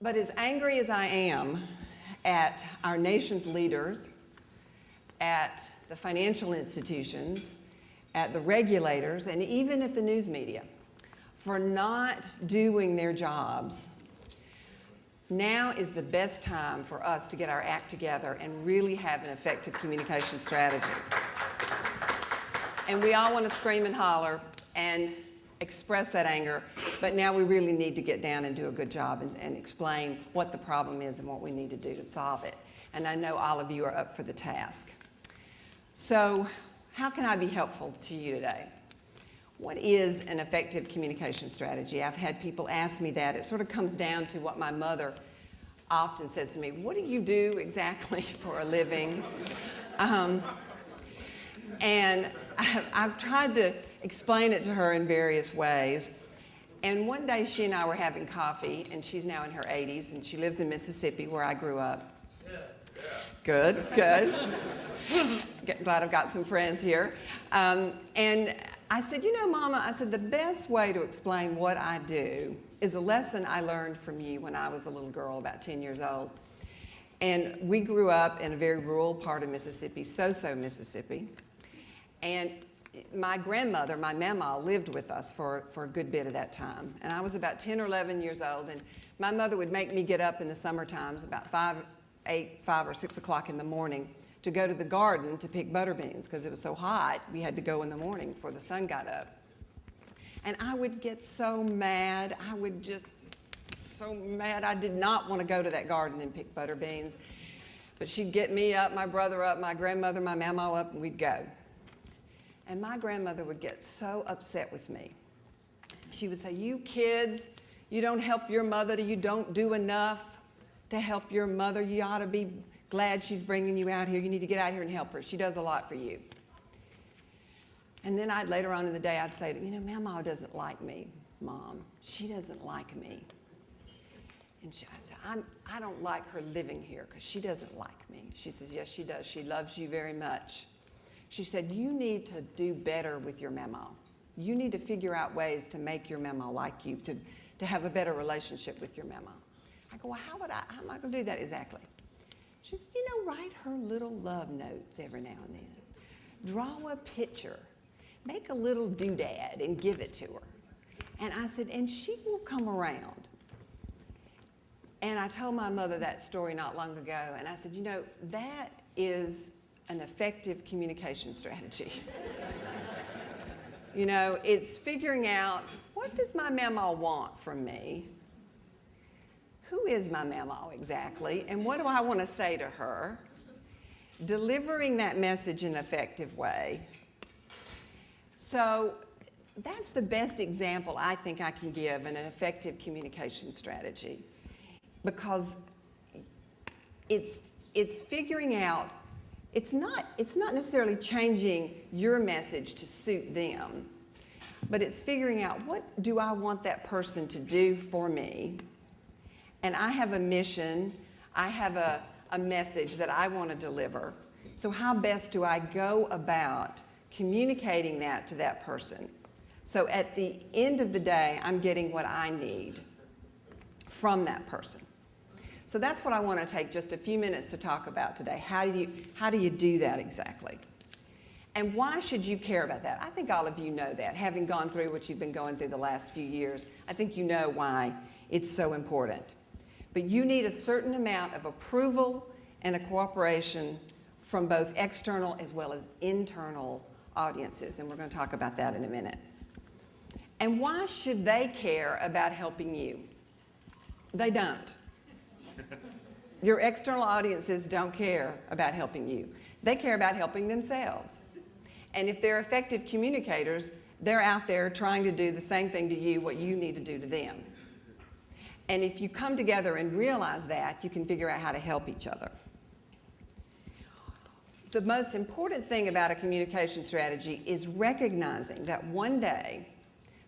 But as angry as I am at our nation's leaders, at the financial institutions, at the regulators, and even at the news media for not doing their jobs, now is the best time for us to get our act together and really have an effective communication strategy. And we all want to scream and holler and express that anger, but now we really need to get down and do a good job and explain what the problem is and what we need to do to solve it. And I know all of you are up for the task. So, how can I be helpful to you today? What is an effective communication strategy? I've had people ask me that. It sort of comes down to what my mother often says to me, what do you do exactly for a living? And I've tried to explain it to her in various ways. And one day she and I were having coffee, and she's now in her 80s, and she lives in Mississippi where I grew up. Good, good. Glad I've got some friends here. And I said, you know, Mama, I said, the best way to explain what I do is a lesson I learned from you when I was a little girl, about 10 years old. And we grew up in a very rural part of Mississippi, So-So, Mississippi. And my grandmother, my mama, lived with us for a good bit of that time. And I was about 10 or 11 years old, and my mother would make me get up in the summer times about 5 or 6 o'clock in the morning to go to the garden to pick butter beans because it was so hot. We had to go in the morning before the sun got up. And I would get so mad. I would just so mad. I did not want to go to that garden and pick butter beans. But she'd get me up, my brother up, my grandmother, my mama up, and we'd go. And my grandmother would get so upset with me. She would say, you kids, you don't help your mother, you don't do enough to help your mother. You ought to be glad she's bringing you out here. You need to get out here and help her. She does a lot for you. And then later on in the day, I'd say, you know, Mama doesn't like me, Mom. She doesn't like me. And I'd say, I don't like her living here because she doesn't like me. She says, yes, she does. She loves you very much. She said, you need to do better with your Mama. You need to figure out ways to make your Mama like you, to have a better relationship with your Mama. I go, well, how am I going to do that exactly? She said, you know, write her little love notes every now and then. Draw a picture. Make a little doodad and give it to her. And I said, and she will come around. And I told my mother that story not long ago, and I said, you know, that is an effective communication strategy. You know, it's figuring out, what does my Mama want from me? Who is my Mama exactly? And what do I want to say to her? Delivering that message in an effective way. So that's the best example I think I can give in an effective communication strategy, because it's figuring out, it's not necessarily changing your message to suit them, but it's figuring out, what do I want that person to do for me? And I have a mission, I have a message that I want to deliver. So how best do I go about communicating that to that person? So at the end of the day, I'm getting what I need from that person. So that's what I want to take just a few minutes to talk about today. How do you do that exactly? And why should you care about that? I think all of you know that. Having gone through what you've been going through the last few years, I think you know why it's so important. But you need a certain amount of approval and a cooperation from both external as well as internal audiences, and we're going to talk about that in a minute. And why should they care about helping you? They don't. Your external audiences don't care about helping you. They care about helping themselves. And if they're effective communicators, they're out there trying to do the same thing to you, what you need to do to them. And if you come together and realize that, you can figure out how to help each other. The most important thing about a communication strategy is recognizing that one day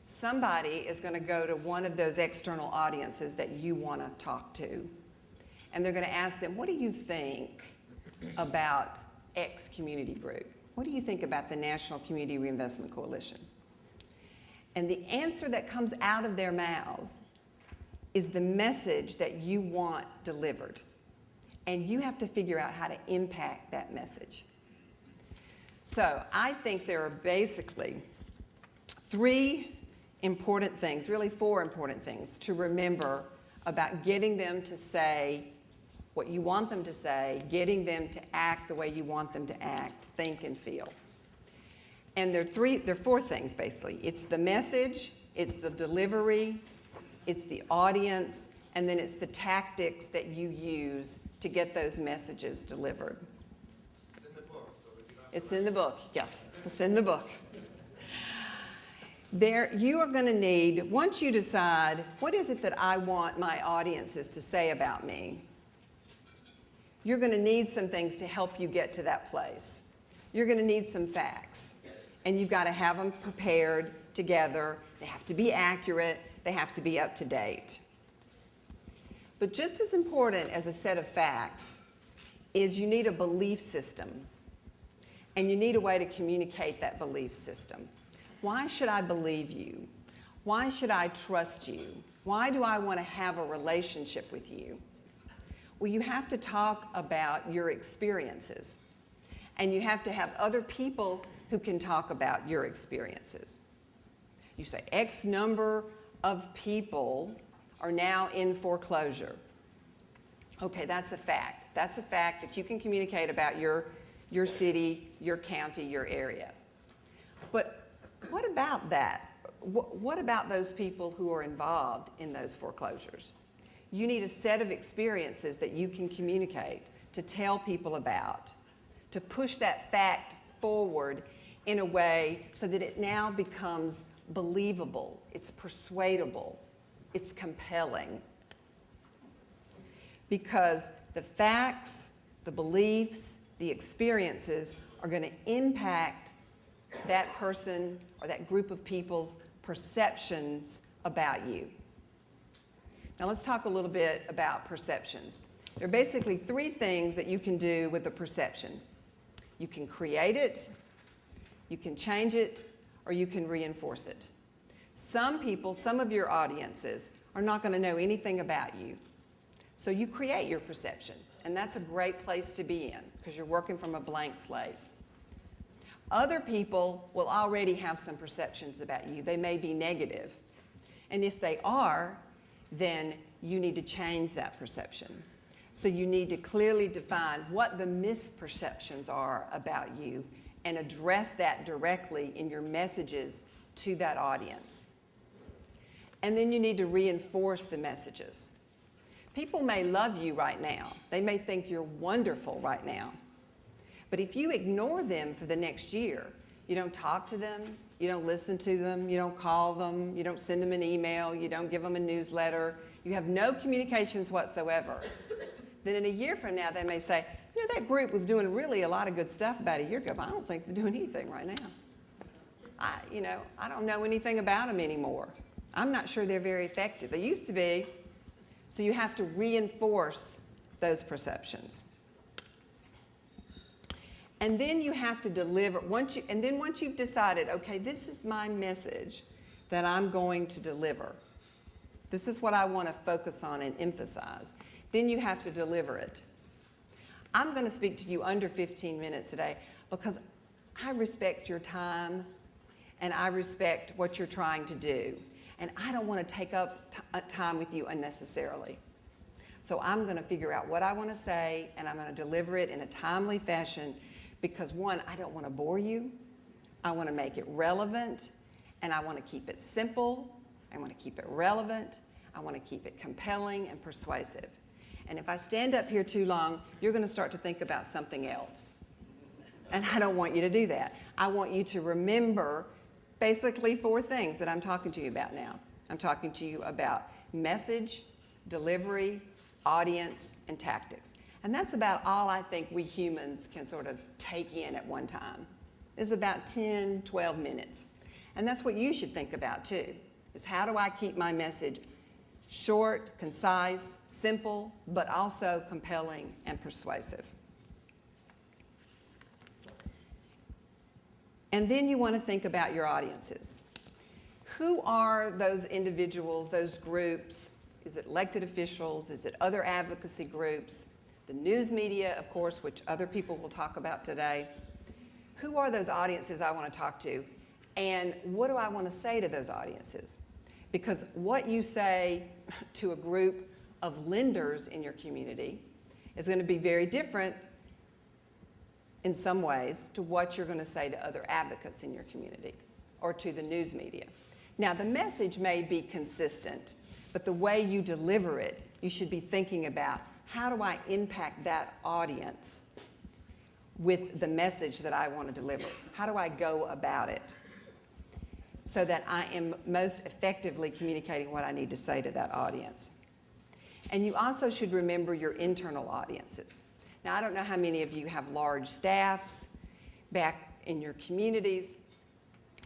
somebody is going to go to one of those external audiences that you want to talk to, and they're going to ask them, what do you think about X community group? What do you think about the National Community Reinvestment Coalition? And the answer that comes out of their mouths is the message that you want delivered. And you have to figure out how to impact that message. So I think there are basically 3 important things, really 4 important things to remember about getting them to say what you want them to say, getting them to act the way you want them to act, think, and feel. And there are 4 things, basically. It's the message, it's the delivery, it's the audience, and then it's the tactics that you use to get those messages delivered. It's in the book. It's in the book, yes. It's in the book. You are going to need, once you decide, what is it that I want my audiences to say about me? You're going to need some things to help you get to that place. You're going to need some facts. And you've got to have them prepared together. They have to be accurate. They have to be up to date. But just as important as a set of facts is you need a belief system. And you need a way to communicate that belief system. Why should I believe you? Why should I trust you? Why do I want to have a relationship with you? Well, you have to talk about your experiences. And you have to have other people who can talk about your experiences. You say X number of people are now in foreclosure. Okay, that's a fact. That's a fact that you can communicate about your city, your county, your area. But what about that? What about those people who are involved in those foreclosures? You need a set of experiences that you can communicate, to tell people about, to push that fact forward in a way so that it now becomes believable, it's persuadable, it's compelling. Because the facts, the beliefs, the experiences are going to impact that person or that group of people's perceptions about you. Now let's talk a little bit about perceptions. There are basically 3 things that you can do with a perception. You can create it, you can change it, or you can reinforce it. Some people, some of your audiences, are not going to know anything about you. So you create your perception, and that's a great place to be in because you're working from a blank slate. Other people will already have some perceptions about you. They may be negative. And if they are, then you need to change that perception. So you need to clearly define what the misperceptions are about you and address that directly in your messages to that audience. And then you need to reinforce the messages. People may love you right now. They may think you're wonderful right now. But if you ignore them for the next year, you don't talk to them, you don't listen to them, you don't call them, you don't send them an email, you don't give them a newsletter, you have no communications whatsoever, then in a year from now they may say, you know, that group was doing really a lot of good stuff about a year ago, but I don't think they're doing anything right now. I don't know anything about them anymore. I'm not sure they're very effective. They used to be. So you have to reinforce those perceptions. And then you have to deliver, once you've decided, okay, this is my message that I'm going to deliver. This is what I want to focus on and emphasize. Then you have to deliver it. I'm going to speak to you under 15 minutes today because I respect your time and I respect what you're trying to do. And I don't want to take up time with you unnecessarily. So I'm going to figure out what I want to say and I'm going to deliver it in a timely fashion because, one, I don't want to bore you. I want to make it relevant and I want to keep it simple. I want to keep it relevant. I want to keep it compelling and persuasive. And if I stand up here too long, you're going to start to think about something else. And I don't want you to do that. I want you to remember basically 4 things that I'm talking to you about now. I'm talking to you about message, delivery, audience, and tactics. And that's about all I think we humans can sort of take in at one time. It's about 10, 12 minutes. And that's what you should think about too, is how do I keep my message short, concise, simple, but also compelling and persuasive. And then you want to think about your audiences. Who are those individuals, those groups, Is it elected officials? Is it other advocacy groups? The news media, of course, which other people will talk about today. Who are those audiences I want to talk to? And what do I want to say to those audiences? Because what you say to a group of lenders in your community is going to be very different in some ways to what you're going to say to other advocates in your community or to the news media. Now, the message may be consistent, but the way you deliver it, you should be thinking about, how do I impact that audience with the message that I want to deliver? How do I go about it so that I am most effectively communicating what I need to say to that audience? And you also should remember your internal audiences. Now, I don't know how many of you have large staffs back in your communities,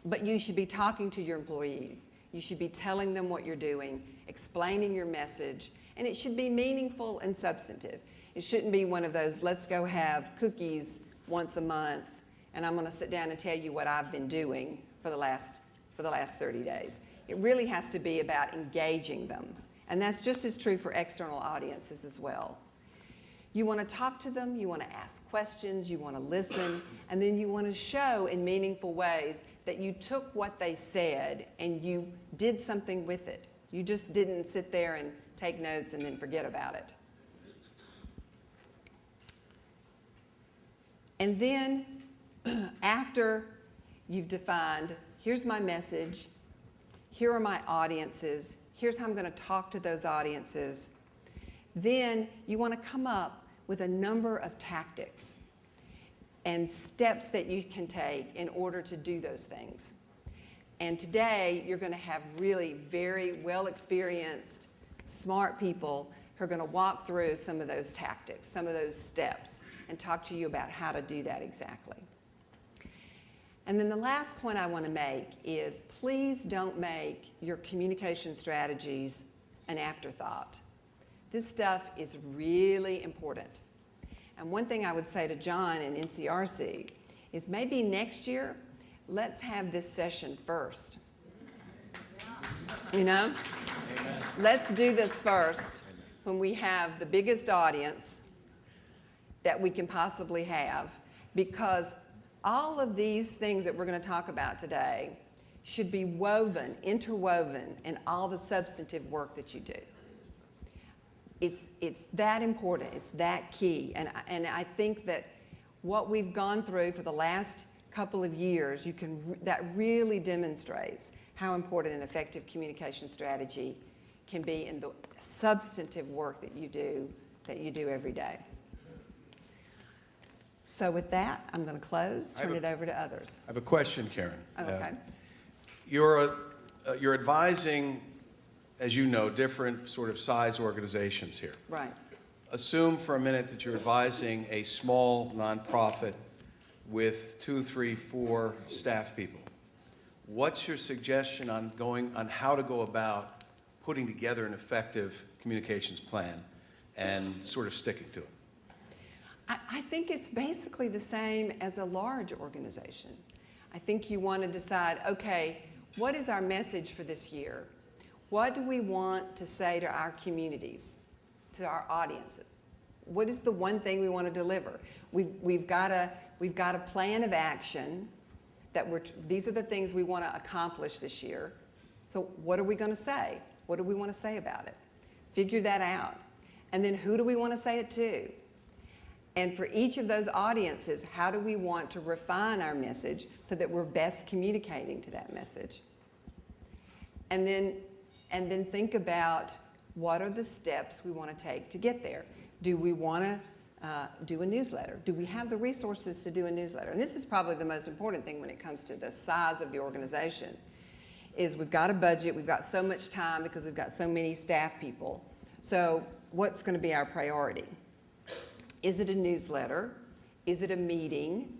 but you should be talking to your employees. You should be telling them what you're doing, explaining your message, and it should be meaningful and substantive. It shouldn't be one of those, let's go have cookies once a month, and I'm going to sit down and tell you what I've been doing for the last 30 days. It really has to be about engaging them, and that's just as true for external audiences as well. You want to talk to them, you want to ask questions, you want to listen, and then you want to show in meaningful ways that you took what they said and you did something with it. You just didn't sit there and take notes and then forget about it. And then after you've defined, here's my message, here are my audiences, here's how I'm going to talk to those audiences, then you want to come up with a number of tactics and steps that you can take in order to do those things. And today, you're going to have really very well-experienced, smart people who are going to walk through some of those tactics, some of those steps, and talk to you about how to do that exactly. And then the last point I want to make is, please don't make your communication strategies an afterthought. This stuff is really important. And one thing I would say to John and NCRC is, maybe next year, let's have this session first. You know? Amen. Let's do this first when we have the biggest audience that we can possibly have, because all of these things that we're going to talk about today should be woven, interwoven in all the substantive work that you do. It's that important, it's that key, and I think that what we've gone through for the last couple of years, that really demonstrates how important an effective communication strategy can be in the substantive work that you do every day. So with that, I'm going to close, turn it over to others. I have a question, Karen. Okay. You're advising, as you know, different sort of size organizations here. Right. Assume for a minute that you're advising a small nonprofit with 2, 3, 4 staff people. What's your suggestion on how to go about putting together an effective communications plan and sort of sticking to it? I think it's basically the same as a large organization. I think you want to decide, okay, what is our message for this year? What do we want to say to our communities, to our audiences? What is the one thing we want to deliver? We've got a plan of action that these are the things we want to accomplish this year. So what are we going to say? What do we want to say about it? Figure that out. And then who do we want to say it to? And for each of those audiences, how do we want to refine our message so that we're best communicating to that message? And then think about, what are the steps we want to take to get there? Do we want to do a newsletter? Do we have the resources to do a newsletter? And this is probably the most important thing when it comes to the size of the organization, is we've got a budget, we've got so much time because we've got so many staff people. So what's going to be our priority? Is it a newsletter? Is it a meeting?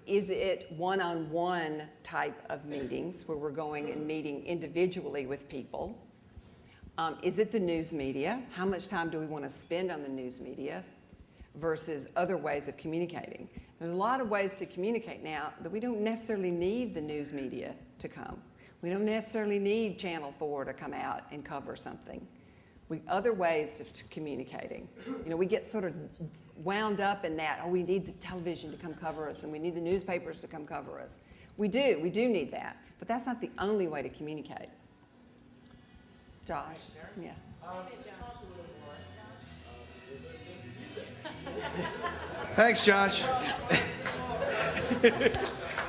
Is it one-on-one type of meetings where we're going and meeting individually with people? Is it the news media? How much time do we want to spend on the news media versus other ways of communicating? There's a lot of ways to communicate now that we don't necessarily need the news media to come. We don't necessarily need Channel 4 to come out and cover something. Other ways of communicating. You know, we get sort of wound up in that, oh, we need the television to come cover us and we need the newspapers to come cover us. We do need that, but that's not the only way to communicate. Josh, yeah. Thanks, Josh.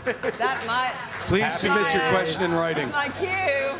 That might. Please submit your question in writing. Like you.